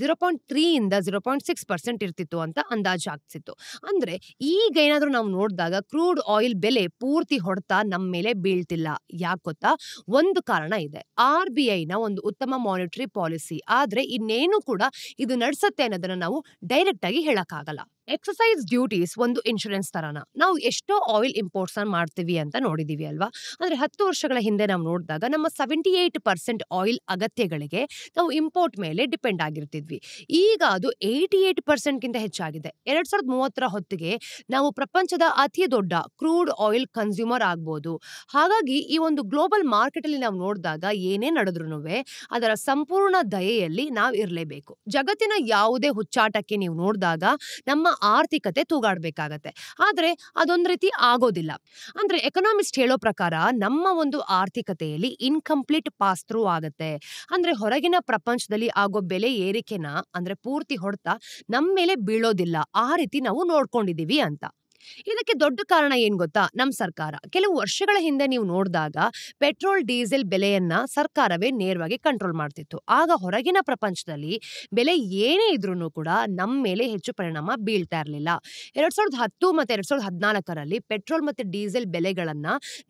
0.3 ಇಂದ 0.6% ಇರ್ತಿತ್ತು ಅಂತ ಅಂದಾಜಾಗ್ತಿತ್ತು. ಅಂದ್ರೆ ಈಗ ಏನಾದ್ರೂ ನಾವು ನೋಡಿದಾಗ ಕ್ರೂಡ್ ಆಯಿಲ್ ಬೆಲೆ ಪೂರ್ತಿ ಹೊಡೆತ ನಮ್ಮ ಮೇಲೆ ಬೀಳ್ತಿಲ್ಲ. ಯಾಕೆ ಗೊತ್ತಾ, ಒಂದು ಕಾರಣ ಇದೆ. RBI ನ ಒಂದು ಉತ್ತಮ ಮಾನಿಟರಿ ಪಾಲಿಸಿ. ಆದ್ರೆ ಇನ್ನೇನು ಕೂಡ ಇದು ನಡೆಸುತ್ತೆ ಅನ್ನೋದನ್ನ ನಾವು ಡೈರೆಕ್ಟ್ ಆಗಿ ಹೇಳಕ್ಕಾಗಲ್ಲ. ಎಕ್ಸಸೈಸ್ ಡ್ಯೂಟೀಸ್ ಒಂದು ಇನ್ಶೂರೆನ್ಸ್ ತರನ. ನಾವು ಎಷ್ಟೋ ಆಯಿಲ್ ಇಂಪೋರ್ಟ್ಸ್ ಮಾಡ್ತೀವಿ ಅಂತ ನೋಡಿದೀವಿ ಅಲ್ವಾ. ಅಂದ್ರೆ 10 ವರ್ಷಗಳ ಹಿಂದೆ ನಾವು ನೋಡಿದಾಗ ನಮ್ಮ 78% ಆಯಿಲ್ ಅಗತ್ಯಗಳಿಗೆ ನಾವು ಇಂಪೋರ್ಟ್ ಮೇಲೆ ಡಿಪೆಂಡ್ ಆಗಿರ್ತಿದ್ವಿ. ಈಗ ಅದು 88% ಗಿಂತ ಹೆಚ್ಚಾಗಿದೆ. 2030 ಹೊತ್ತಿಗೆ ನಾವು ಪ್ರಪಂಚದ ಅತಿ ದೊಡ್ಡ ಕ್ರೂಡ್ ಆಯಿಲ್ ಕನ್ಸ್ಯೂಮರ್ ಆಗ್ಬೋದು. ಹಾಗಾಗಿ ಈ ಒಂದು ಗ್ಲೋಬಲ್ ಮಾರ್ಕೆಟ್ ಅಲ್ಲಿ ನಾವು ನೋಡಿದಾಗ ಏನೇ ನಡೆದ್ರು ಅದರ ಸಂಪೂರ್ಣ ದಯೆಯಲ್ಲಿ ನಾವು ಇರಲೇಬೇಕು. ಜಗತ್ತಿನ ಯಾವುದೇ ಹುಚ್ಚಾಟಕ್ಕೆ ನೀವು ನೋಡಿದಾಗ ನಮ್ಮ ಆರ್ಥಿಕತೆ ತೂಗಾಡ್ಬೇಕಾಗತ್ತೆ. ಆದ್ರೆ ಅದೊಂದ್ ರೀತಿ ಆಗೋದಿಲ್ಲ. ಅಂದ್ರೆ ಎಕನಾಮಿಸ್ಟ್ ಹೇಳೋ ಪ್ರಕಾರ ನಮ್ಮ ಒಂದು ಆರ್ಥಿಕತೆಯಲ್ಲಿ ಇನ್ಕಂಪ್ಲೀಟ್ ಪಾಸ್ ಥ್ರೂ ಆಗತ್ತೆ. ಅಂದ್ರೆ ಹೊರಗಿನ ಪ್ರಪಂಚದಲ್ಲಿ ಆಗೋ ಬೆಲೆ ಏರಿಕೆನ ಅಂದ್ರೆ ಪೂರ್ತಿ ಹೊಡೆತ ನಮ್ಮ ಮೇಲೆ ಬೀಳೋದಿಲ್ಲ. ಆ ರೀತಿ ನಾವು ನೋಡ್ಕೊಂಡಿದೀವಿ ಅಂತ. ಇದಕ್ಕೆ ದೊಡ್ಡ ಕಾರಣ ಏನ್ ಗೊತ್ತಾ, ನಮ್ ಸರ್ಕಾರ. ಕೆಲವು ವರ್ಷಗಳ ಹಿಂದೆ ನೀವು ನೋಡಿದಾಗ ಪೆಟ್ರೋಲ್ ಡೀಸೆಲ್ ಬೆಲೆಯನ್ನ ಸರ್ಕಾರವೇ ನೇರವಾಗಿ ಕಂಟ್ರೋಲ್ ಮಾಡ್ತಿತ್ತು. ಆಗ ಹೊರಗಿನ ಪ್ರಪಂಚದಲ್ಲಿ ಬೆಲೆ ಏನೇ ಇದ್ರೂ ಕೂಡ ನಮ್ಮ ಮೇಲೆ ಹೆಚ್ಚು ಪರಿಣಾಮ ಬೀಳ್ತಾ ಇರಲಿಲ್ಲ. 2010 ಮತ್ತೆ 2014ರಲ್ಲಿ ಪೆಟ್ರೋಲ್ ಮತ್ತೆ ಡೀಸೆಲ್ ಬೆಲೆಗಳನ್ನ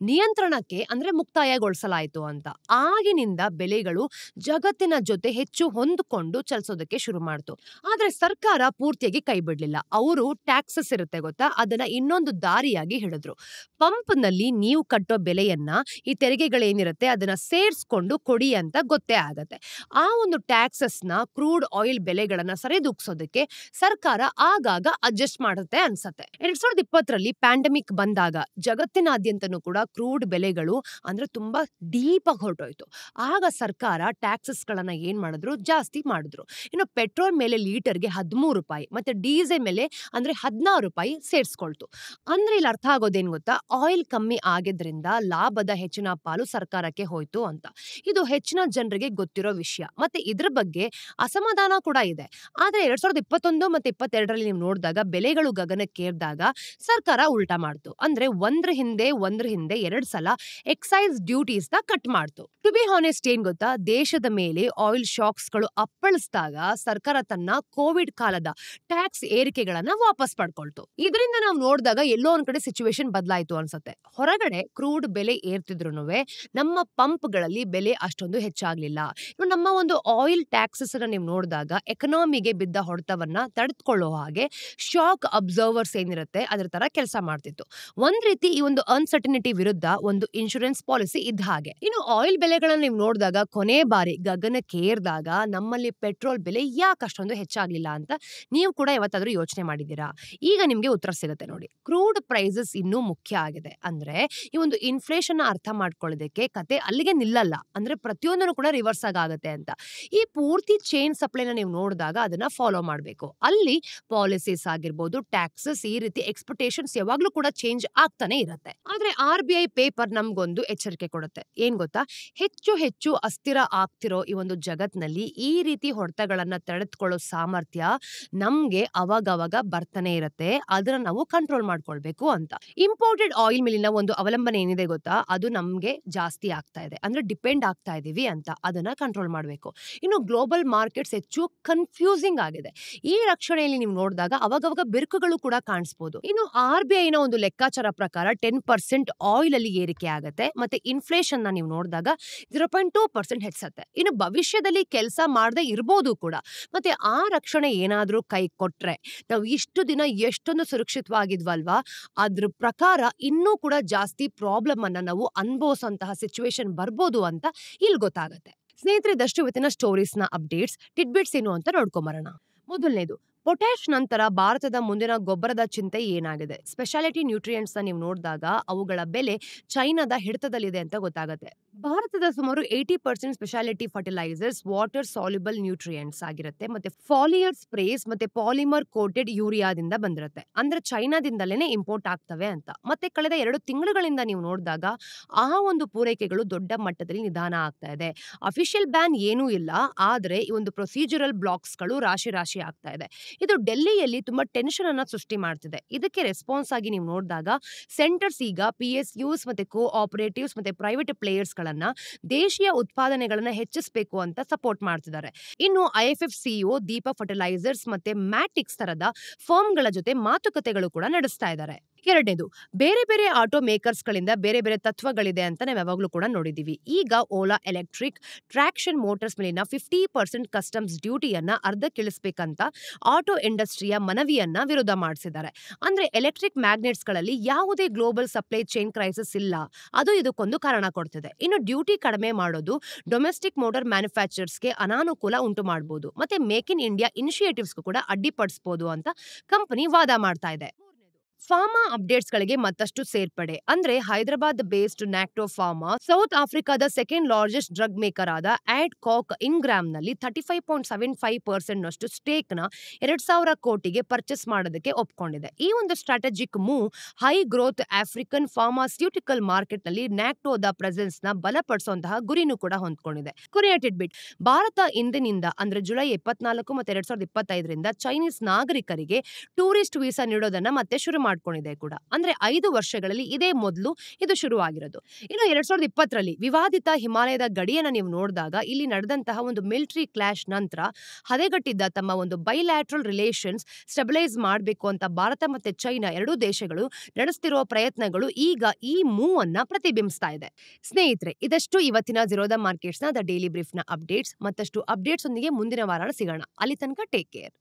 ನಿಯಂತ್ರಣಕ್ಕೆ ಅಂದ್ರೆ ಮುಕ್ತಾಯಗೊಳಿಸಲಾಯಿತು ಅಂತ. ಆಗಿನಿಂದ ಬೆಲೆಗಳು ಜಗತ್ತಿನ ಜೊತೆ ಹೆಚ್ಚು ಹೊಂದಿಕೊಂಡು ಚಲಿಸೋದಕ್ಕೆ ಶುರು ಮಾಡ್ತು. ಆದ್ರೆ ಸರ್ಕಾರ ಪೂರ್ತಿಯಾಗಿ ಕೈ ಬಿಡ್ಲಿಲ್ಲ. ಅವರು ಟ್ಯಾಕ್ಸಸ್ ಇರುತ್ತೆ ಗೊತ್ತಾ, ಅದನ್ನ ಇನ್ನೊಂದು ದಾರಿಯಾಗಿ ಹಿಡಿದ್ರು. ಪಂಪ್ ನಲ್ಲಿ ನೀವು ಕಟ್ಟೋ ಬೆಲೆಯನ್ನ ಈ ತೆರಿಗೆಗಳೇನಿರುತ್ತೆ ಅದನ್ನ ಸೇರಿಸ್ಕೊಂಡು ಕೊಡಿ ಅಂತ ಗೊತ್ತೇ ಆಗತ್ತೆ. ಆ ಒಂದು ಟ್ಯಾಕ್ಸಸ್ ನ ಕ್ರೂಡ್ ಆಯಿಲ್ ಬೆಲೆಗಳನ್ನ ಸರಿದೂಗ್ಸೋದಕ್ಕೆ ಸರ್ಕಾರ ಆಗಾಗ ಅಡ್ಜಸ್ಟ್ ಮಾಡುತ್ತೆ ಅನ್ಸತ್ತೆ. 2020ರಲ್ಲಿ ಪ್ಯಾಂಡಮಿಕ್ ಬಂದಾಗ ಜಗತ್ತಿನಾದ್ಯಂತನೂ ಕೂಡ ಕ್ರೂಡ್ ಬೆಲೆಗಳು ಅಂದ್ರೆ ತುಂಬಾ ಡೀಪ್ ಆಗಿ ಹೊರಟೋಯ್ತು. ಆಗ ಸರ್ಕಾರ ಟ್ಯಾಕ್ಸಸ್ ಗಳನ್ನ ಏನ್ ಮಾಡಿದ್ರು, ಜಾಸ್ತಿ ಮಾಡಿದ್ರು. ಇನ್ನು ಪೆಟ್ರೋಲ್ ಮೇಲೆ ಲೀಟರ್ಗೆ 13 ರೂಪಾಯಿ ಮತ್ತೆ ಡೀಸೆಲ್ ಮೇಲೆ ಅಂದ್ರೆ 16 ರೂಪಾಯಿ ಸೇರಿಸ್ಕೊಳ್ತು. ಅಂದ್ರೆ ಇಲ್ಲಿ ಅರ್ಥ ಆಗೋದೇನ್ ಗೊತ್ತಾ, ಆಯಿಲ್ ಕಮ್ಮಿ ಆಗಿದ್ರಿಂದ ಲಾಭದ ಹೆಚ್ಚಿನ ಪಾಲು ಸರ್ಕಾರಕ್ಕೆ ಹೋಯ್ತು ಅಂತ. ಇದು ಹೆಚ್ಚಿನ ಜನರಿಗೆ ಗೊತ್ತಿರೋ ವಿಷಯ. ಮತ್ತೆ ಇದ್ರ ಬಗ್ಗೆ ಅಸಮಾಧಾನ ಕೂಡ ಇದೆ. ಆದ್ರೆ 2021 ಮತ್ತೆ 2022ರಲ್ಲಿ ನೀವು ನೋಡಿದಾಗ ಬೆಲೆಗಳು ಗಗನಕ್ಕೇರಿದಾಗ ಸರ್ಕಾರ ಉಲ್ಟಾ ಮಾಡ್ತು. ಅಂದ್ರೆ ಒಂದ್ರ ಹಿಂದೆ 2 ಸಲ ಎಕ್ಸೈಸ್ ಡ್ಯೂಟೀಸ್ ನ ಕಟ್ ಮಾಡ್ತು. ಟು ಬಿ ಹಾನೆಸ್ಟ್ ಏನ್ ಗೊತ್ತಾ, ದೇಶದ ಮೇಲೆ ಆಯಿಲ್ ಶಾಕ್ಸ್ ಗಳು ಅಪ್ಪಳಿಸಿದಾಗ ಸರ್ಕಾರ ತನ್ನ ಕೋವಿಡ್ ಕಾಲದ ಟ್ಯಾಕ್ಸ್ ಏರಿಕೆಗಳನ್ನ ವಾಪಸ್ ಪಡ್ಕೊಳ್ತು. ಇದರಿಂದ ನಾವು ನೋಡಿದಾಗ ಎಲ್ಲೋ ಒಂದ್ ಕಡೆ ಸಿಚುವೇಶನ್ ಬದಲಾಯಿತು ಅನ್ಸುತ್ತೆ. ಹೊರಗಡೆ ಕ್ರೂಡ್ ಬೆಲೆ ಏರ್ತಿದ್ರುನುವೆ ನಮ್ಮ ಪಂಪ್ ಗಳಲ್ಲಿ ಬೆಲೆ ಅಷ್ಟೊಂದು ಹೆಚ್ಚಾಗ್ಲಿಲ್ಲ. ನಮ್ಮ ಒಂದು ಆಯಿಲ್ ಟ್ಯಾಕ್ಸಸ್ ಅನ್ನ ನೀವು ನೋಡಿದಾಗ ಎಕನಾಮಿಗೆ ಬಿದ್ದ ಹೊಡೆತವನ್ನ ತಡೆದುಕೊಳ್ಳೋ ಹಾಗೆ ಶಾಕ್ ಅಬ್ಸರ್ವರ್ಸ್ ಏನಿರುತ್ತೆ ಅದ್ರ ತರ ಕೆಲಸ ಮಾಡ್ತಿತ್ತು. ಒಂದ್ ರೀತಿ ಈ ಒಂದು ಅನ್ಸರ್ಟನಿಟಿ ವಿರುದ್ಧ ಒಂದು ಇನ್ಶೂರೆನ್ಸ್ ಪಾಲಿಸಿ ಇದ್ದ ಹಾಗೆ. ಇನ್ನು ಆಯಿಲ್ ಬೆಲೆಗಳನ್ನ ನೀವು ನೋಡಿದಾಗ ಕೊನೆ ಬಾರಿ ಗಗನಕ್ಕೇರಿದಾಗ ನಮ್ಮಲ್ಲಿ ಪೆಟ್ರೋಲ್ ಬೆಲೆ ಯಾಕೆ ಅಷ್ಟೊಂದು ಹೆಚ್ಚಾಗ್ಲಿಲ್ಲ ಅಂತ ನೀವು ಕೂಡ ಯಾವತ್ತಾದ್ರೂ ಯೋಚನೆ ಮಾಡಿದ್ದೀರಾ? ಈಗ ನಿಮ್ಗೆ ಉತ್ತರ ಸಿಗುತ್ತೆ. ಆಗುತ್ತೆ ನೋಡಿ. ಕ್ರೂಡ್ ಪ್ರೈಸಸ್ ಇನ್ನೂ ಮುಖ್ಯ ಆಗಿದೆ. ಅಂದ್ರೆ ಈ ಒಂದು ಇನ್ಫ್ಲೇಷನ್ ಅರ್ಥ ಮಾಡ್ಕೊಳ್ಳೋದಕ್ಕೆ ಕತೆ ಅಲ್ಲಿಗೆ ನಿಲ್ಲಲ್ಲ. ಅಂದ್ರೆ ಪ್ರತಿಯೊಂದನ್ನು ಕೂಡ ರಿವರ್ಸ್ ಆಗುತ್ತೆ ಅಂತ. ಈ ಪೂರ್ತಿ ಚೈನ್ ಸಪ್ಲೈನ ನೀವು ನೋಡಿದಾಗ ಅದನ್ನ ಫಾಲೋ ಮಾಡಬೇಕು. ಅಲ್ಲಿ ಪಾಲಿಸೀಸ್ ಆಗಿರ್ಬೋದು, ಟ್ಯಾಕ್ಸಸ್, ಈ ರೀತಿ ಎಕ್ಸ್ಪೆಕ್ಟೇಷನ್ಸ್ ಯಾವಾಗ್ಲೂ ಕೂಡ ಚೇಂಜ್ ಆಗ್ತಾನೆ ಇರುತ್ತೆ. ಆದ್ರೆ RBI ಪೇಪರ್ ನಮ್ಗೊಂದು ಎಚ್ಚರಿಕೆ ಕೊಡುತ್ತೆ. ಏನ್ ಗೊತ್ತಾ? ಹೆಚ್ಚು ಹೆಚ್ಚು ಅಸ್ಥಿರ ಆಗ್ತಿರೋ ಈ ಒಂದು ಜಗತ್ನಲ್ಲಿ ಈ ರೀತಿ ಹೊಡೆತಗಳನ್ನ ತಡೆದುಕೊಳ್ಳೋ ಸಾಮರ್ಥ್ಯ ನಮ್ಗೆ ಅವಾಗವಾಗ ಬರ್ತಾನೆ ಇರುತ್ತೆ. ಅದನ್ನ ನಾವು ಕಂಟ್ರೋಲ್ ಮಾಡ್ಕೊಳ್ಬೇಕು ಅಂತ. ಇಂಪೋರ್ಟೆಡ್ ಆಯಿಲ್ ಮೇಲಿನ ಒಂದು ಅವಲಂಬನೆ ಏನಿದೆ ಗೊತ್ತಾ? ಅದು ನಮ್ಗೆ ಜಾಸ್ತಿ ಆಗ್ತಾ ಇದೆ. ಅಂದ್ರೆ ಡಿಪೆಂಡ್ ಆಗ್ತಾ ಇದೀವಿ ಅಂತ. ಅದನ್ನ ಕಂಟ್ರೋಲ್ ಮಾಡಬೇಕು. ಇನ್ನು ಗ್ಲೋಬಲ್ ಮಾರ್ಕೆಟ್ಸ್ ಹೆಚ್ಚು ಕನ್ಫ್ಯೂಸಿಂಗ್ ಆಗಿದೆ. ಈ ರಕ್ಷಣೆಯಲ್ಲಿ ನೀವು ನೋಡಿದಾಗ ಅವಾಗವಾಗ ಬಿರುಕುಗಳು ಕೂಡ ಕಾಣಿಸಬಹುದು. ಇನ್ನು RBI ನ ಒಂದು ಲೆಕ್ಕಾಚಾರ ಪ್ರಕಾರ 10% ಆಯಿಲ್ ಅಲ್ಲಿ ಏರಿಕೆ ಆಗುತ್ತೆ. ಮತ್ತೆ ಇನ್ಫ್ಲೇಷನ್ ನ ನೀವು ನೋಡಿದಾಗ 0.2% ಹೆಚ್ಚುತ್ತೆ. ಇನ್ನು ಭವಿಷ್ಯದಲ್ಲಿ ಕೆಲಸ ಮಾಡದೆ ಇರಬಹುದು ಕೂಡ. ಮತ್ತೆ ಆ ರಕ್ಷಣೆ ಏನಾದ್ರೂ ಕೈ ಕೊಟ್ರೆ ನಾವು ಇಷ್ಟು ದಿನ ಎಷ್ಟೊಂದು ಸುರಕ್ಷಿತವಾಗಿದ್ವಲ್ವಾ, ಅದ್ರ ಪ್ರಕಾರ ಇನ್ನೂ ಕೂಡ ಜಾಸ್ತಿ ಪ್ರಾಬ್ಲಮ್ ಅನ್ನ ನಾವು ಅನುಭವಿಸುವಂತಹ ಸಿಚುವೇಶನ್ ಬರ್ಬೋದು ಅಂತ ಇಲ್ಲಿ ಗೊತ್ತಾಗುತ್ತೆ. ಸ್ನೇಹಿತರೆ, ಇದಷ್ಟು ಇವತ್ತಿನ ಸ್ಟೋರೀಸ್ ನ ಅಪ್ಡೇಟ್ಸ್ ಟಿಡ್ಬಿಟ್ಸ್ ಏನು ಅಂತ ನೋಡ್ಕೊಂಬರೋಣ. ಮೊದಲನೇದು, ಪೊಟ್ಯಾಶ್ ನಂತರ ಭಾರತದ ಮುಂದಿನ ಗೊಬ್ಬರದ ಚಿಂತೆ ಏನಾಗಿದೆ? ಸ್ಪೆಷಾಲಿಟಿ ನ್ಯೂಟ್ರಿಯೆಂಟ್ಸ್ ನ ನೀವು ನೋಡಿದಾಗ ಅವುಗಳ ಬೆಲೆ ಚೈನಾದ ಹಿಡಿತದಲ್ಲಿದೆ ಅಂತ ಗೊತ್ತಾಗುತ್ತೆ. ಭಾರತದ ಸುಮಾರು 80% speciality fertilisers water soluble nutrients ಆಗಿರುತ್ತೆ. ಮತ್ತೆ ಫಾಲಿಯರ್ ಸ್ಪ್ರೇಸ್ ಮತ್ತೆ ಪಾಲಿಮರ್ ಕೋಟೆಡ್ ಯೂರಿಯಾದಿಂದ ಬಂದಿರುತ್ತೆ. ಅಂದ್ರೆ ಚೈನಾದಿಂದಲೇ ಇಂಪೋರ್ಟ್ ಆಗ್ತವೆ ಅಂತ. ಮತ್ತೆ ಕಳೆದ 2 ತಿಂಗಳುಗಳಿಂದ ನೀವು ನೋಡಿದಾಗ ಆ ಒಂದು ಪೂರೈಕೆಗಳು ದೊಡ್ಡ ಮಟ್ಟದಲ್ಲಿ ನಿಧಾನ ಆಗ್ತಾ ಇದೆ. ಅಫಿಷಿಯಲ್ ಬ್ಯಾನ್ ಏನೂ ಇಲ್ಲ, ಆದ್ರೆ ಈ ಒಂದು ಪ್ರೊಸೀಜರಲ್ ಬ್ಲಾಕ್ಸ್ ಗಳು ರಾಶಿ ರಾಶಿ ಆಗ್ತಾ ಇದೆ. ಇದು ಡೆಲ್ಲಿಯಲ್ಲಿ ತುಂಬಾ ಟೆನ್ಷನ್ ಅನ್ನ ಸೃಷ್ಟಿ ಮಾಡ್ತಿದೆ. ಇದಕ್ಕೆ ರೆಸ್ಪಾನ್ಸ್ ಆಗಿ ನೀವು ನೋಡಿದಾಗ ಸೆಂಟರ್ಸ್ ಈಗ PSUs ಮತ್ತೆ ಕೋಆಪರೇಟಿವ್ಸ್ ಮತ್ತೆ ಪ್ರೈವೇಟ್ ಪ್ಲೇಯರ್ಸ್ ಗಳನ್ನ ದೇಶೀಯ ಉತ್ಪಾದನೆಗಳನ್ನ ಹೆಚ್ಚಿಸಬೇಕು ಅಂತ ಸಪೋರ್ಟ್ ಮಾಡ್ತಿದ್ದಾರೆ. ಇನ್ನು IFFCO ದೀಪಕ್ ಫರ್ಟಿಲೈಸರ್ಸ್ ಮತ್ತೆ ಮ್ಯಾಟಿಕ್ಸ್ ತರದ ಫರ್ಮ್ಗಳ ಜೊತೆ ಮಾತುಕತೆಗಳು ಕೂಡ ನಡೆಸ್ತಾ ಇದ್ದಾರೆ. ಎರಡನೇದು, ಬೇರೆ ಬೇರೆ ಆಟೋ ಮೇಕರ್ಸ್ ಗಳಿಂದ ಬೇರೆ ಬೇರೆ ತತ್ವಗಳಿದೆ ಅಂತ ನಾವು ಯಾವಾಗ್ಲೂ ಕೂಡ ನೋಡಿದೀವಿ. ಈಗ ಓಲಾ ಎಲೆಕ್ಟ್ರಿಕ್ ಟ್ರಾಕ್ಷನ್ ಮೋಟರ್ಸ್ ಮೇಲಿನ 50% ಕಸ್ಟಮ್ಸ್ ಡ್ಯೂಟಿಯನ್ನ ಅರ್ಧಕ್ಕಿಳಿಸಬೇಕಂತ ಆಟೋ ಇಂಡಸ್ಟ್ರಿಯ ಮನವಿಯನ್ನ ವಿರೋಧ ಮಾಡಿಸಿದ್ದಾರೆ. ಅಂದ್ರೆ ಎಲೆಕ್ಟ್ರಿಕ್ ಮ್ಯಾಗ್ನೆಟ್ಸ್ ಗಳಲ್ಲಿ ಯಾವುದೇ ಗ್ಲೋಬಲ್ ಸಪ್ಲೈ ಚೈನ್ ಕ್ರೈಸಿಸ್ ಇಲ್ಲ. ಅದು ಇದಕ್ಕೊಂದು ಕಾರಣ ಕೊಡ್ತಿದೆ. ಇನ್ನು ಡ್ಯೂಟಿ ಕಡಿಮೆ ಮಾಡೋದು ಡೊಮೆಸ್ಟಿಕ್ ಮೋಟಾರ್ ಮ್ಯಾನುಫ್ಯಾಕ್ಚರರ್ಸ್ಗೆ ಅನಾನುಕೂಲ ಉಂಟು ಮಾಡಬಹುದು. ಮತ್ತೆ ಮೇಕ್ ಇನ್ ಇಂಡಿಯಾ ಇನಿಷಿಯೇಟಿವ್ಸ್ಗೂ ಕೂಡ ಅಡ್ಡಿಪಡಿಸಬಹುದು ಅಂತ ಕಂಪನಿ ವಾದ ಮಾಡ್ತಾ ಇದೆ. ಫಾರ್ಮಾ ಅಪ್ಡೇಟ್ಸ್ ಗಳಿಗೆ ಮತ್ತಷ್ಟು ಸೇರ್ಪಡೆ. ಅಂದ್ರೆ ಹೈದರಾಬಾದ್ ಬೇಸ್ಡ್ ನ್ಯಾಕ್ಟೋ ಫಾರ್ಮಾ ಸೌತ್ ಆಫ್ರಿಕಾದ ಸೆಕೆಂಡ್ ಲಾರ್ಜೆಸ್ಟ್ ಡ್ರಗ್ ಮೇಕರ್ ಆದ ಆಡ್ಕಾಕ್ ಇನ್ಗ್ರಾಮ್ ನಲ್ಲಿ 35.75% ನಷ್ಟು ಸ್ಟೇಕ್ ನ 2,000 ಕೋಟಿಗೆ ಪರ್ಚೇಸ್ ಮಾಡೋದಕ್ಕೆ ಒಪ್ಕೊಂಡಿದೆ. ಈ ಒಂದು strategic move high growth African pharmaceutical market ನಲ್ಲಿ ನ್ಯಾಕ್ಟೋದ ಪ್ರೆಸೆನ್ಸ್ ನ ಬಲಪಡಿಸುವಂತಹ ಗುರಿನೂ ಕೂಡ ಹೊಂದ್ಕೊಂಡಿದೆ. ಕೊನೆಯ ಟಿಡ್ಬಿಟ್, ಭಾರತ ಇಂದಿನಿಂದ ಅಂದ್ರೆ ಜುಲೈ 24 ಮತ್ತೆ 2025ರಿಂದ ಚೈನೀಸ್ ನಾಗರಿಕರಿಗೆ ಟೂರಿಸ್ಟ್ ವೀಸಾ ನೀಡೋದನ್ನ ಮತ್ತೆ ಶುರು ಮಾಡ್ಕೊಂಡಿದೆ ಕೂಡ. ಅಂದ್ರೆ 5 ವರ್ಷಗಳಲ್ಲಿ ಇದೇ ಮೊದಲು ಇದು ಶುರುವಾಗಿರೋದು. ಇನ್ನು 2020ರಲ್ಲಿ ವಿವಾದಿತ ಹಿಮಾಲಯದ ಗಡಿಯನ್ನ ನೀವು ನೋಡಿದಾಗ ಇಲ್ಲಿ ನಡೆದಂತಹ ಒಂದು ಮಿಲಿಟರಿ ಕ್ಲಾಶ್ ನಂತರ ಹದೆಗಟ್ಟಿದ್ದ ತಮ್ಮ ಒಂದು ಬೈಲ್ಯಾಟ್ರಲ್ ರಿಲೇಷನ್ಸ್ ಸ್ಟೆಬಿಲೈಸ್ ಮಾಡಬೇಕು ಅಂತ ಭಾರತ ಮತ್ತೆ ಚೈನಾ ಎರಡೂ ದೇಶಗಳು ನಡೆಸ್ತಿರುವ ಪ್ರಯತ್ನಗಳು ಈಗ ಈ ಮೂವ್ ಅನ್ನ ಪ್ರತಿಬಿಂಬಿಸ್ತಾ ಇದೆ. ಸ್ನೇಹಿತರೆ, ಇದಷ್ಟು ಇವತ್ತಿನ ಝೀರೋದ ಮಾರ್ಕೆಟ್ಸ್ ನ ದ ಡೈಲಿ ಬ್ರೀಫ್ ನ ಅಪ್ಡೇಟ್ಸ್. ಮತ್ತಷ್ಟು ಅಪ್ಡೇಟ್ಸ್ ಒಂದಿಗೆ ಮುಂದಿನ ವಾರ ಸಿಗೋಣ. ಅಲ್ಲಿ ತನಕ ಟೇಕ್ ಕೇರ್.